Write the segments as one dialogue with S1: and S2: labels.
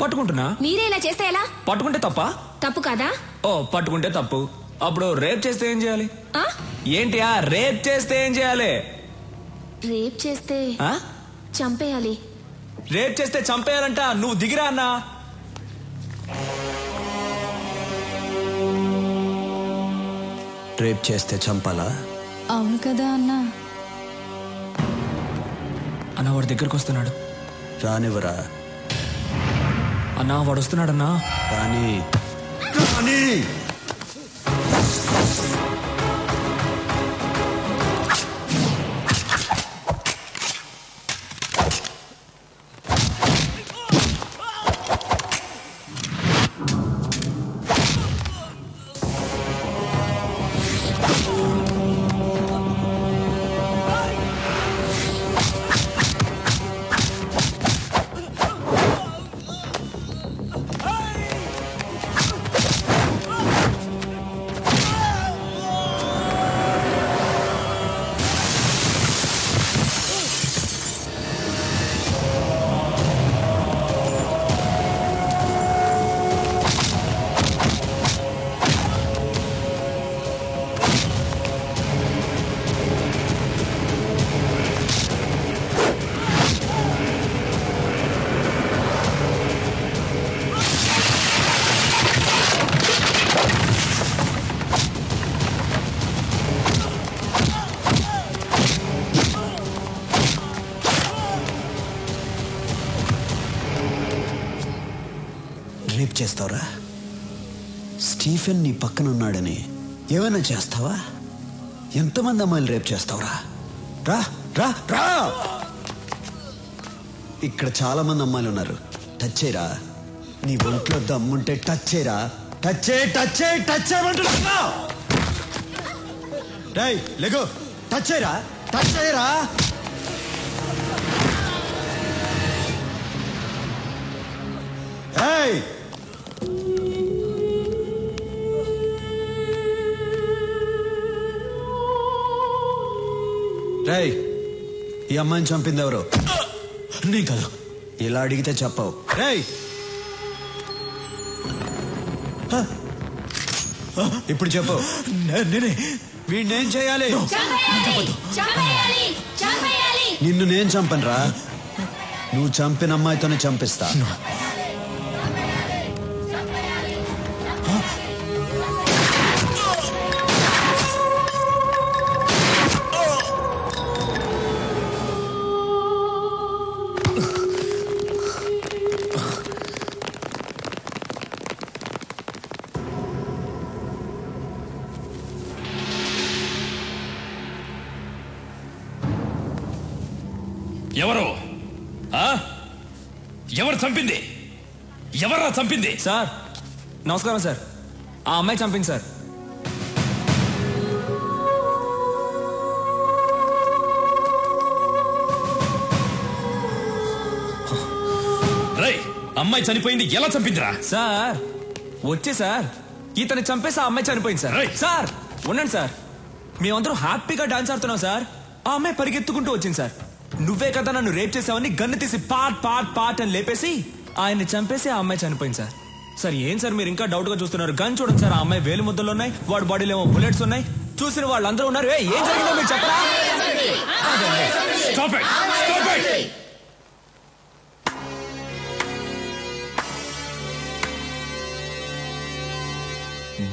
S1: పట్టుకుంటున్నా.
S2: మీరే ఇలా చేస్తే ఎలా?
S1: పట్టుకుంటే తప్ప?
S2: తప్పు కదా.
S1: ఓ పట్టుకుంటే తప్పు. అప్పుడు రేప్ చేస్తే ఏం చేయాలి? ఏంటి రేప్ చేస్తే ఏం చేయాలి?
S2: రేప్ చేస్తే చంపేయాలి.
S1: రేప్ చేస్తే చంపేయాలంట. నువ్వు దిగిరా అన్నా.
S3: రేప్ చేస్తే చంపాలా?
S4: అవును కదా అన్నా.
S1: అన్నా వాడి దగ్గరకు వస్తున్నాడు.
S3: రానివ్వరా.
S1: అన్నా వాడు వస్తున్నాడన్నా.
S3: రాని రాని. రేప్ చేస్తావురా? స్టీఫెన్ నీ పక్కన ఉన్నాడని ఏమైనా చేస్తావా? ఎంతమంది అమ్మాయిలు రేప్ చేస్తావురా? రా రా రా. ఇక్కడ చాలా మంది అమ్మాయిలు ఉన్నారు. టచ్ చేయరా. నీ ఒంట్లో దమ్ముంటే టచ్ చేయరా. టచ్ చేయి టచ్ చేయి టచ్ చేయమంటున్నా. రేయ్ లెగో. టచ్ చేయరా. టచ్ చేయరా. ఏయ్ రేయ్ ఈ అమ్మాయిని చంపింది ఎవరు? నీ కాదు. ఇలా అడిగితే చెప్పవు. రేయ్ ఇప్పుడు చెప్పు. నేనే. వీడినేం చేయాలి? నిన్ను నేను చంపనురా. నువ్వు చంపిన అమ్మాయితోనే చంపిస్తా.
S5: ఎవరు? ఎవరు చంపింది? ఎవరా చంపింది?
S1: సార్ నమస్కారం సార్. ఆ అమ్మాయి చంపింది సార్.
S5: రై అమ్మాయి చనిపోయింది. ఎలా చంపిందిరా?
S1: సార్ వచ్చే సార్ ఇతను చంపేసి ఆ అమ్మాయి చనిపోయింది సార్. సార్ ఉండండి సార్. మేమందరూ హ్యాపీగా డాన్స్ ఆడుతున్నాం సార్. ఆ అమ్మాయి పరిగెత్తుకుంటూ వచ్చింది సార్. నువ్వే కదా నన్ను రేప్ చేసావని గన్ను తీసి పాట్ పాట్ పాట్ అని లేపేసి ఆయన్ని చంపేసి ఆ అమ్మాయి చనిపోయింది సార్. సార్ ఏం సార్ మీరు ఇంకా డౌట్ గా చూస్తున్నారు? గన్ చూడండి సార్. ఆ అమ్మాయి వేలు ముద్దలు ఉన్నాయి. వాడి బాడీలో ఏమో బుల్లెట్స్ ఉన్నాయి. చూసిన వాళ్ళందరూ ఉన్నారు. ఏం జరిగిందో మీరు చెప్పరా?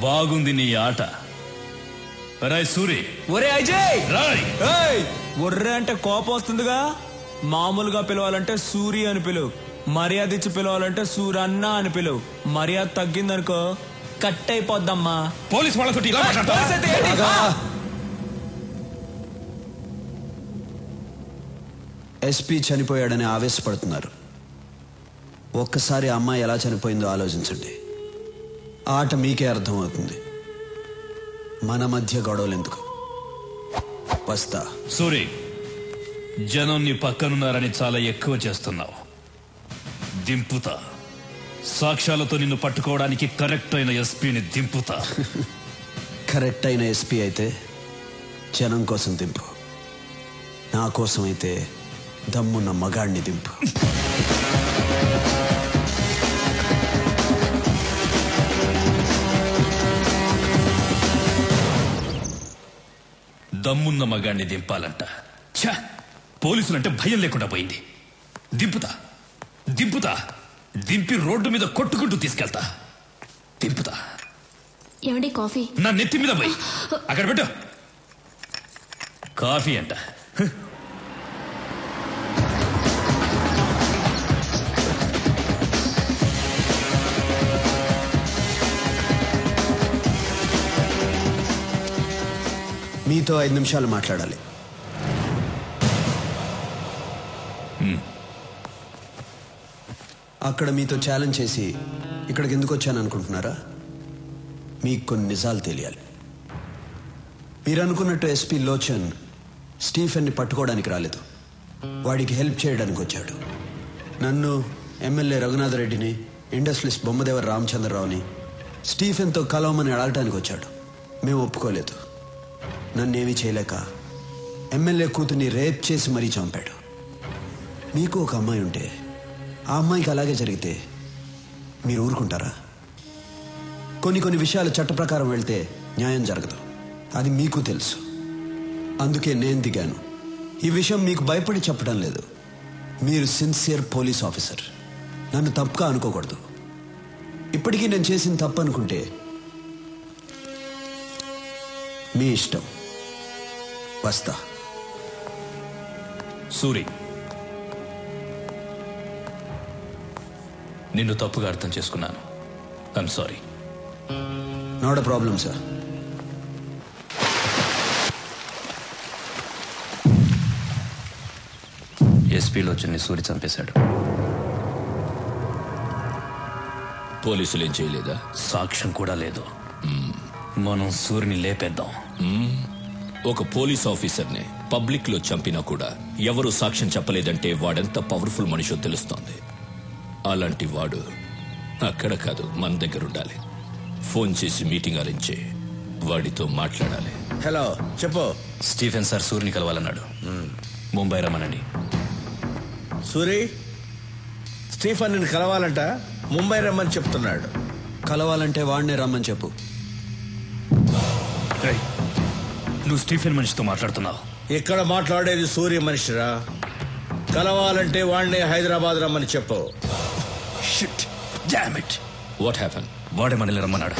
S5: బాగుంది నీ ఆట. రాయ్ సూరి.
S1: ఒరే అజయ్.
S5: రాయ్.
S1: ఒర్రే అంటే కోపం వస్తుందిగా. మామూలుగా పిలవాలంటే సూరి అని పిలువు. మర్యాద ఇచ్చి పిలవాలంటే సూరన్న అని పిలువు. మర్యాద తగ్గిందనుకో కట్ అయిపోద్దమ్మా.
S5: పోలీస్ వాళ్ళతో ఇలా
S3: ఎస్పీ చనిపోయాడని ఆవేశపడుతున్నారు. ఒక్కసారి అమ్మాయి ఎలా చనిపోయిందో ఆలోచించండి. ఆట మీకే అర్థమవుతుంది. మన మధ్య గొడవలు ఎందుకు? వస్తా.
S5: సూరి, జనం నీ పక్కనున్నారని చాలా ఎక్కువ చేస్తున్నావు. దింపుతా. సాక్ష్యాలతో నిన్ను పట్టుకోవడానికి కరెక్ట్ అయిన ఎస్పీని దింపుతా.
S3: కరెక్ట్ అయిన ఎస్పీ అయితే జనం కోసం దింపు. నా కోసం అయితే దమ్మున్న మగాడిని దింపు.
S5: దమ్మున్న మగాడిని దింపాలంట. ఛా, పోలీసులంటే భయం లేకుండా పోయింది. దింపుతా దింపుతా దింపి రోడ్డు మీద కొట్టుకుంటూ తీసుకెళ్తా. దింపుతా.
S2: ఏమండి కాఫీ?
S5: నా నెత్తి మీద పోయి అక్కడ పెట్టు. కాఫీ అంట.
S3: మీతో 5 నిమిషాలు మాట్లాడాలి. అక్కడ మీతో ఛాలెంజ్ చేసి ఇక్కడికి ఎందుకు వచ్చాను అనుకుంటున్నారా? మీకు కొన్ని నిజాలు తెలియాలి. మీరు అనుకున్నట్టు ఎస్పీ లోచన్ స్టీఫెన్ని పట్టుకోవడానికి రాలేదు, వాడికి హెల్ప్ చేయడానికి వచ్చాడు. నన్ను, ఎమ్మెల్యే రఘునాథరెడ్డిని, ఇండస్ట్రియలిస్ట్ బొమ్మదేవర రామచంద్రరావుని స్టీఫెన్తో కలవమని అడగటానికి వచ్చాడు. మేము ఒప్పుకోలేదు. నన్నేమీ చేయలేక ఎమ్మెల్యే కూతుర్ని రేప్ చేసి మరీ చంపాడు. మీకు ఒక అమ్మాయి ఉంటే ఆ అమ్మాయికి అలాగే జరిగితే మీరు ఊరుకుంటారా? కొన్ని విషయాలు చట్ట ప్రకారం వెళ్తే న్యాయం జరగదు, అది మీకు తెలుసు. అందుకే నేను దిగాను. ఈ విషయం మీకు భయపడి చెప్పడం లేదు. మీరు సిన్సియర్ పోలీస్ ఆఫీసర్, నన్ను తప్పుగా అనుకోకూడదు. ఇప్పటికీ నేను చేసిన తప్పు అనుకుంటే మీ ఇష్టం. వస్తా.
S5: సూరి, నిన్ను తప్పుగా అర్థం చేసుకున్నాను. I'm sorry.
S3: Not a problem sir.
S5: ఎస్పీలో వచ్చి సూరి చంపేశాడు.
S6: పోలీసులు ఏం చేయలేదా?
S5: సాక్ష్యం కూడా లేదు. మనం సూరిని లేపేద్దాం.
S6: ఒక పోలీస్ ఆఫీసర్ని పబ్లిక్ లో చంపినా కూడా ఎవరు సాక్ష్యం చెప్పలేదంటే వాడెంత పవర్ఫుల్ మనిషో తెలుస్తోంది. అలాంటి వాడు అక్కడ కాదు, మన దగ్గర ఉండాలి. ఫోన్ చేసి మీటింగ్ అరేంజ్ వాడితో మాట్లాడాలి.
S7: హలో, చెప్పు.
S5: స్టీఫెన్ సార్ సూరిని కలవాలన్నాడు. ముంబై రమ్మనండి.
S7: సూరి, స్టీఫెన్ నిన్ను కలవాలంట, ముంబై రమ్మని చెప్తున్నాడు.
S3: కలవాలంటే వాడినే రమ్మని చెప్పు.
S5: నువ్వు స్టీఫెన్ మనిషితో మాట్లాడుతున్నావు.
S7: ఇక్కడ మాట్లాడేది సూర్య మనిషిరా. కలవాలంటే వాడినే హైదరాబాద్ రమ్మని చెప్పు.
S5: Shit. Damn it.
S6: What happen?
S5: వాడే మనల్ని రమ్మన్నాడు.